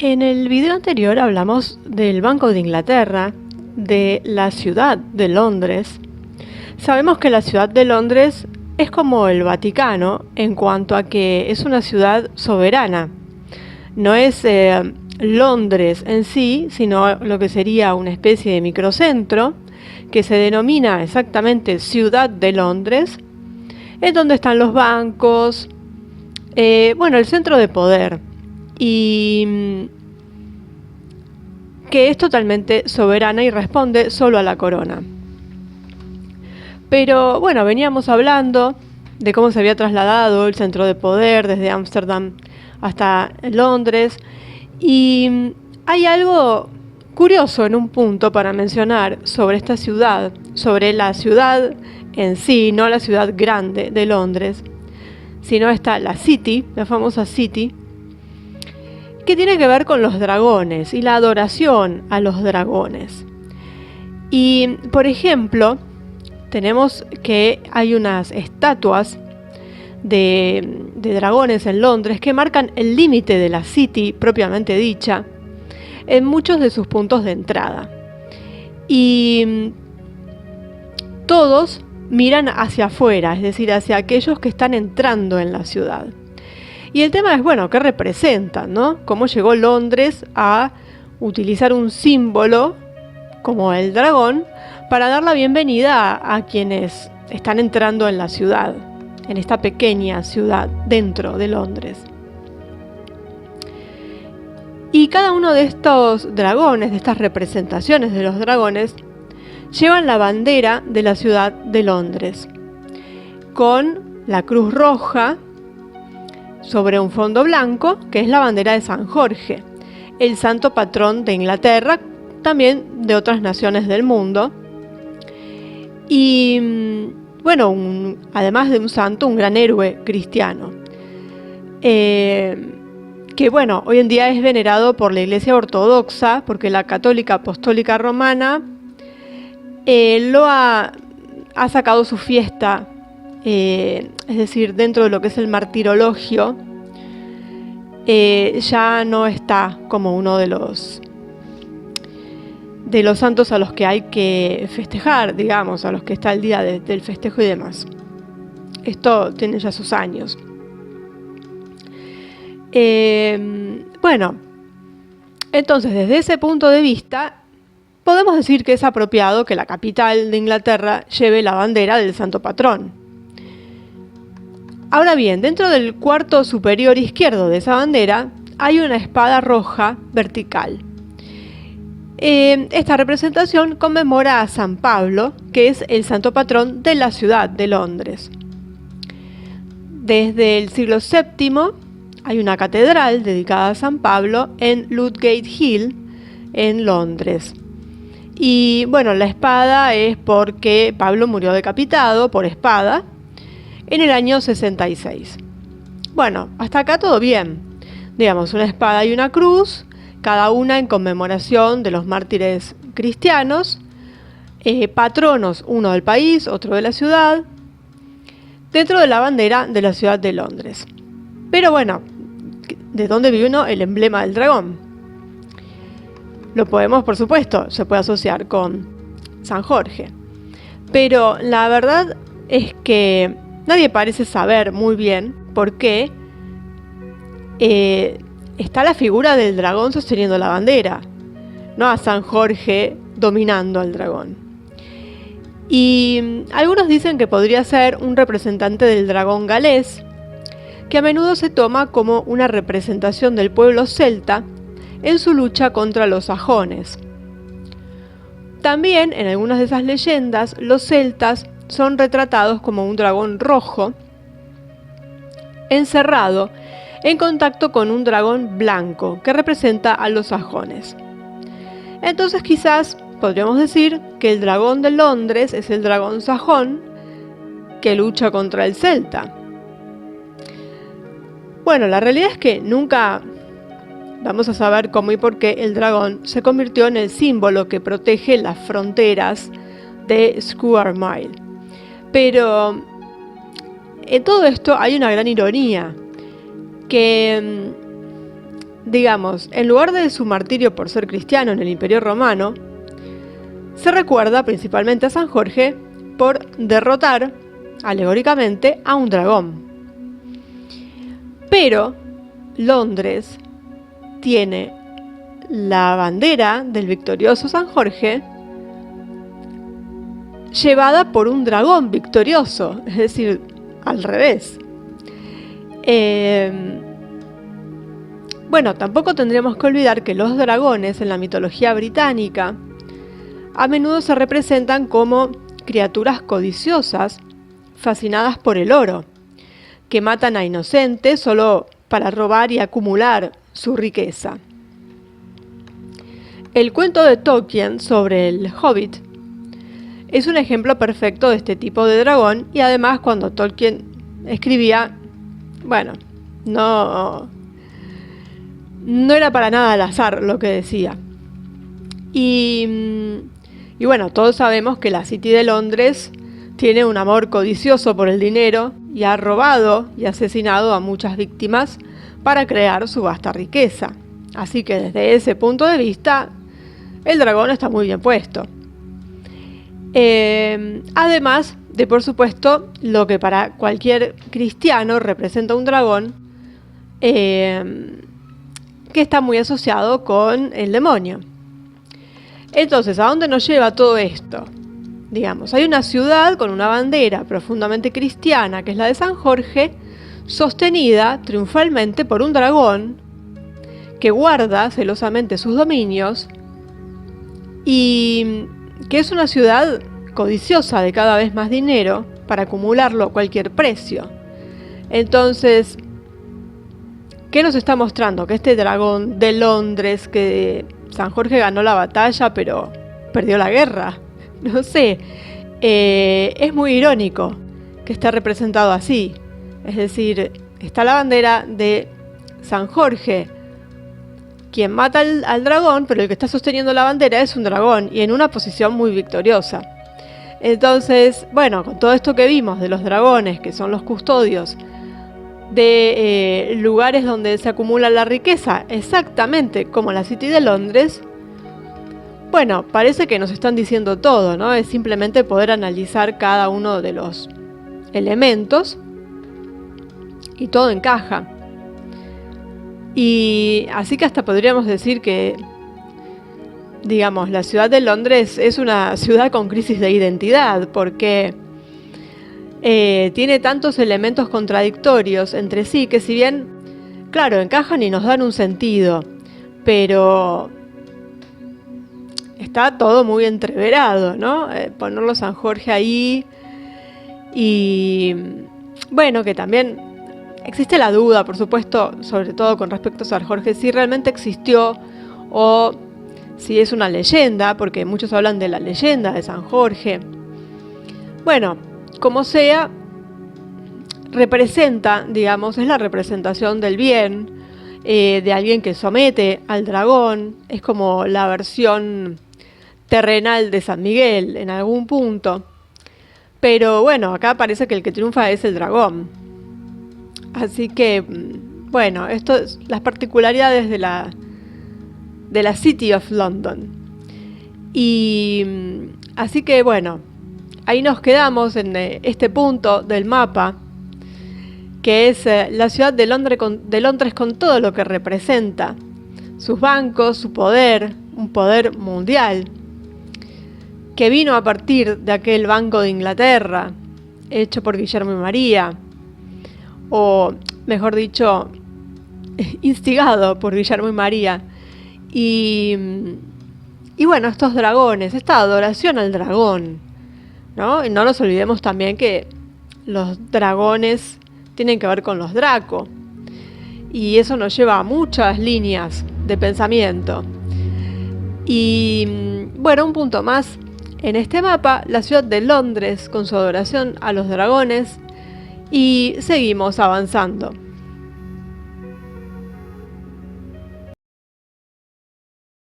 En el video anterior hablamos del Banco de Inglaterra, de la ciudad de Londres. Sabemos que la ciudad de Londres es como el Vaticano en cuanto a que es una ciudad soberana. No es Londres en sí, sino lo que sería una especie de microcentro que se denomina exactamente Ciudad de Londres, es donde están los bancos, el centro de poder, y que es totalmente soberana y responde solo a la corona. Pero bueno, veníamos hablando de cómo se había trasladado el centro de poder desde Ámsterdam hasta Londres, y hay algo curioso en un punto para mencionar sobre esta ciudad, sobre la ciudad en sí, no la ciudad grande de Londres, sino está la City, la famosa City, que tiene que ver con los dragones y la adoración a los dragones. Y, por ejemplo, tenemos que hay unas estatuas de dragones en Londres que marcan el límite de la City propiamente dicha en muchos de sus puntos de entrada. Y todos miran hacia afuera, es decir, hacia aquellos que están entrando en la ciudad. Y el tema es, ¿qué representan, no? ¿Cómo llegó Londres a utilizar un símbolo como el dragón para dar la bienvenida a quienes están entrando en la ciudad, en esta pequeña ciudad dentro de Londres? Y cada uno de estos dragones, de estas representaciones de los dragones, llevan la bandera de la ciudad de Londres, con la cruz roja sobre un fondo blanco, que es la bandera de San Jorge, el santo patrón de Inglaterra, también de otras naciones del mundo. Y además de un santo, un gran héroe cristiano, que hoy en día es venerado por la Iglesia Ortodoxa, porque la Católica Apostólica Romana lo ha sacado su fiesta, es decir, dentro de lo que es el martirologio, ya no está como uno de los santos a los que hay que festejar, digamos, a los que está el día del festejo y demás. Esto tiene ya sus años. Entonces, desde ese punto de vista, podemos decir que es apropiado que la capital de Inglaterra lleve la bandera del santo patrón. Ahora bien, dentro del cuarto superior izquierdo de esa bandera hay una espada roja vertical. Esta representación conmemora a San Pablo, que es el santo patrón de la ciudad de Londres. Desde el siglo VII hay una catedral dedicada a San Pablo en Ludgate Hill, en Londres. Y la espada es porque Pablo murió decapitado por espada en el año 66. Hasta acá todo bien. Digamos, una espada y una cruz, cada una en conmemoración de los mártires cristianos, patronos, uno del país, otro de la ciudad, dentro de la bandera de la ciudad de Londres. Pero ¿de dónde vino el emblema del dragón? Lo podemos, por supuesto, se puede asociar con San Jorge. Pero la verdad es que nadie parece saber muy bien por qué está la figura del dragón sosteniendo la bandera, no a San Jorge dominando al dragón. Y algunos dicen que podría ser un representante del dragón galés, que a menudo se toma como una representación del pueblo celta en su lucha contra los sajones. También en algunas de esas leyendas los celtas son retratados como un dragón rojo encerrado en contacto con un dragón blanco que representa a los sajones. Entonces quizás podríamos decir que el dragón de Londres es el dragón sajón que lucha contra el celta. La realidad es que nunca vamos a saber cómo y por qué el dragón se convirtió en el símbolo que protege las fronteras de Square Mile. Pero en todo esto hay una gran ironía, que digamos, en lugar de su martirio por ser cristiano en el Imperio Romano, se recuerda principalmente a San Jorge por derrotar, alegóricamente, a un dragón. Pero Londres tiene la bandera del victorioso San Jorge llevada por un dragón victorioso, es decir, al revés. Bueno, tampoco tendríamos que olvidar que los dragones en la mitología británica a menudo se representan como criaturas codiciosas, fascinadas por el oro, que matan a inocentes solo para robar y acumular su riqueza. El cuento de Tolkien sobre el Hobbit es un ejemplo perfecto de este tipo de dragón, y además cuando Tolkien escribía, bueno, no era para nada al azar lo que decía. Y bueno, todos sabemos que la City de Londres tiene un amor codicioso por el dinero y ha robado y asesinado a muchas víctimas para crear su vasta riqueza. Así que desde ese punto de vista, el dragón está muy bien puesto. Además de, por supuesto, lo que para cualquier cristiano representa un dragón, que está muy asociado con el demonio. Entonces, ¿a dónde nos lleva todo esto? Digamos, hay una ciudad con una bandera profundamente cristiana, que es la de San Jorge, sostenida triunfalmente por un dragón que guarda celosamente sus dominios y que es una ciudad codiciosa de cada vez más dinero para acumularlo a cualquier precio. Entonces, ¿qué nos está mostrando? Que este dragón de Londres, que San Jorge ganó la batalla pero perdió la guerra, no sé, es muy irónico que esté representado así. Es decir, está la bandera de San Jorge, quien mata al dragón, pero el que está sosteniendo la bandera es un dragón y en una posición muy victoriosa. Entonces, bueno, con todo esto que vimos de los dragones, que son los custodios de lugares donde se acumula la riqueza, exactamente como la City de Londres, bueno, parece que nos están diciendo todo, ¿no? Es simplemente poder analizar cada uno de los elementos y todo encaja. Y así que hasta podríamos decir que, digamos, la ciudad de Londres es una ciudad con crisis de identidad, porque tiene tantos elementos contradictorios entre sí que, si bien, claro, encajan y nos dan un sentido, pero está todo muy entreverado, ¿no? Ponerlo San Jorge ahí y, bueno, que también existe la duda, por supuesto, sobre todo con respecto a San Jorge, si realmente existió o si es una leyenda, porque muchos hablan de la leyenda de San Jorge. Bueno, como sea, representa, digamos, es la representación del bien, de alguien que somete al dragón. Es como la versión terrenal de San Miguel en algún punto. Pero bueno, acá parece que el que triunfa es el dragón. Así que, bueno, esto es las particularidades de la City of London. Y así que, bueno, ahí nos quedamos en este punto del mapa, que es la ciudad de Londres con todo lo que representa, sus bancos, su poder, un poder mundial, que vino a partir de aquel Banco de Inglaterra, hecho por Guillermo y María, o mejor dicho, instigado por Guillermo y María. Y bueno, estos dragones, esta adoración al dragón, ¿no? Y no nos olvidemos también que los dragones tienen que ver con los Draco, y eso nos lleva a muchas líneas de pensamiento. Y bueno, un punto más en este mapa, la ciudad de Londres con su adoración a los dragones, y seguimos avanzando.